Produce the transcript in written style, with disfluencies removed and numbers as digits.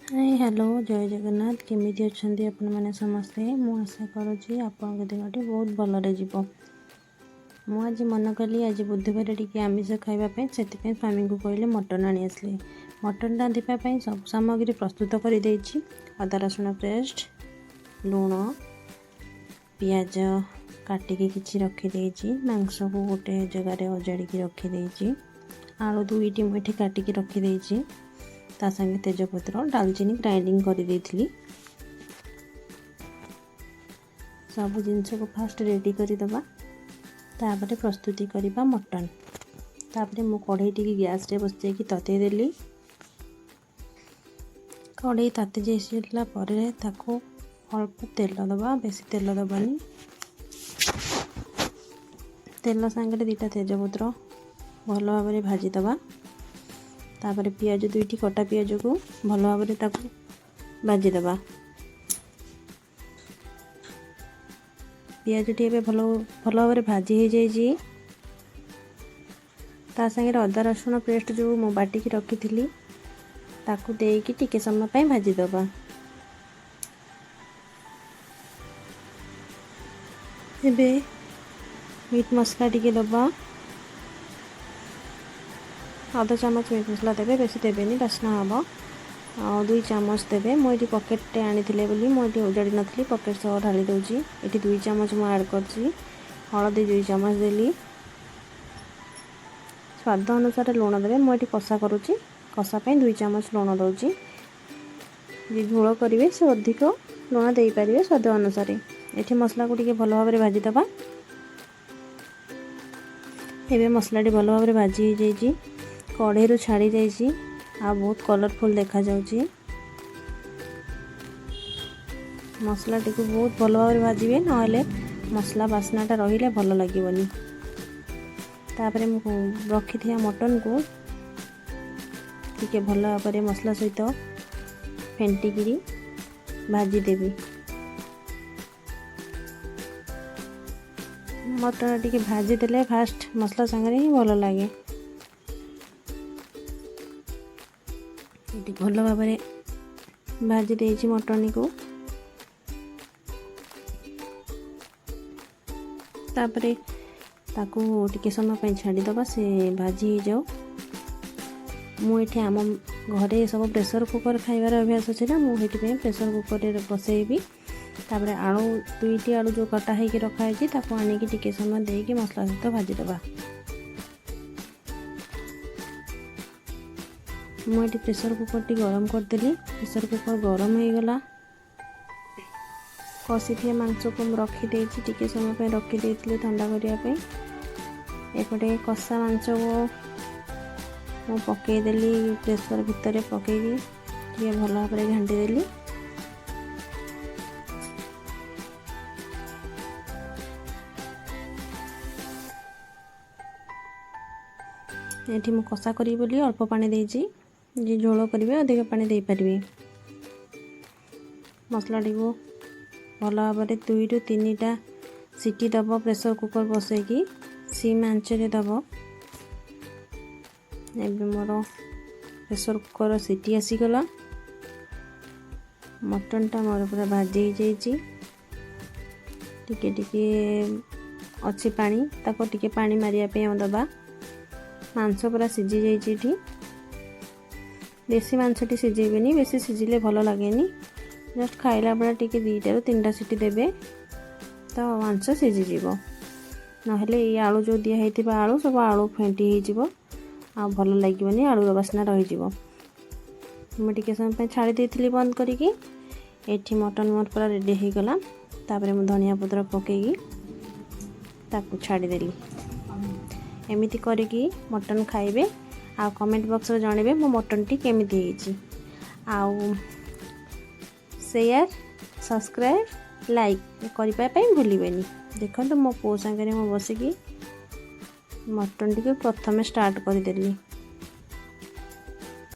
Hi hello जय जगन्नाथ केमिति अच्छंती आपण माने समस्ते मु आशा करूची आपन दिनटी बहुत भलरे जीवो। मु आज मन कली आज बुधवार टिके आमिष खाइबा पे सेति स्वामी को कहले मटन आनी आसले। मटन रांधिबा पे सब सामग्री प्रस्तुत कर देछि। अदा रसुण पेस्ट, लूण, पियाज काटिकी किछि रखि देछि। मांस को गोटे जगह अजाड़ी की रखि देछि। आलू दुईटी मुठी काटिकी रखि देछि। ता संगे तेजपत्र डालचीनी ग्राइंडिंग कर देथिली। सब जिनस को फास्ट रेडी कर दबा। तापरे प्रस्तुति करिबा मटन। तापरे मु कढ़ई टी गैस रे बसते की तते देली। कढ़ई ताते जेसिला परे ताको अल्प तेल दबा, बेसी तेल दबानी। तेल संगे दीटा तेजपत्र भल भाव में भाजी दबा। तापर पियाज दुईटी कटा पियाज को भल भाव में भाजी दबा। पियाज टी भल भाव में भाजी हो जाइए। ता संगे अदा रसुण पेस्ट जो मु बाटिकी रखी थी ताकू देकी टिके समय पे भाजी दबा। एबे मीट मसला टिके दबा। आधा चामच मीट मसला देवे, बेसी देवेनि बास्ना हम। आ 2 चामच देवे। मुझे पकेटे आनी मुझे उजाड़ी नी पकेट सह ढाली दूची। ये 2 चामच मुझे ऐड कर हलदी 2 चामच देली। स्वाद अनुसार लुण देवे। मुझे कषा करुच्ची कषा 2 चामच लुण दूची। जी झोल करेंगे से अधिक लुण दे पारे स्वाद अनुसार। ये मसला को टिके भल भाव में भाजी दबा। एबे मसला भल भाव में भाजी हो जाइए। कढ़ई छाड़ी जाइए। आ बहुत कलरफुल देखा जाउची। मसला टी को बहुत भल भाव में भाजबे नहले मसला बास्नाटा रहिले भल लागिबनी। तापरे मु रखी थिया मटन को टिके भल भाव में मसला सहित फेंटिकी भाजी देबी। मटन टिके भाजी देले फास्ट मसला संगे ही भल लागे। भल भाव में भाजी देछि मटन को। तापरे ताकू टिके समय पे छाड़ी दबा से भाजी हो जाओ। मुझे आम घरे सब प्रेसर कुकर खाइबार अभ्यास अच्छे ना मुझे प्रेसर कुकर बसैबी। तापरे आलू 2टी आलू जो कटा होगी रखाई ताको आनिकी टिके समय देकी मसला सहित भाजी दबा। मुझे प्रेसर कुकर टी गरम करदेली। प्रेसर कुकर गरम हो गला। कषी थे मांस को रखी टिके समय पे रखी देती ठंडा करने। एपटे कषा मांस को पकईदेली प्रेसर भितर पकईकी टे भल भाव में घाटीदेली। ये मु कषा करी बोली अल्प पानी देजी। जी झोल करेंगे अधिक पानी दे पारे। मसला टी को भल भाव में 2 ରୁ 3टा सीटी दब। प्रेसर कुकर बसैकी सिम आंचरे दब। एबे मोर प्रेसर कुकर सीटी आसीगला। मटन टा मोर पूरा भाजी हो जाइए। टिके टिके अच्छी पानी ताको टिके पानी मारिया दबा। मांस पूरा सीझी जाइए। बेसी मांसटी सीझेबेनी, बेसी सीझिले भल लगेनी। जस्ट खाइला बेला टिके 2 ରୁ 3टा सीटी देबे तो मांस सीझीज। नहले ये आलू जो दिखाई आलू सब आलू फेंटी हो भल लगे आलूर बास्ना रही। मुझे समय छाड़ी देती बंद करी। मटन मोर पूरा रेडी हो गला। तापरे मु धनिया पत्र पकईकी ताकू छाड़ीदेली। एमिति करिकी मटन खाइबे। आ कमेंट बॉक्स रे जानबे मो मटन टी केमिति हेछि। आउ शेयर सब्सक्राइब लाइक करबा पई भूलिबेनी। देखो तो मो पो संगे मो बसिकी मटन टी को प्रथम स्टार्ट कर देली।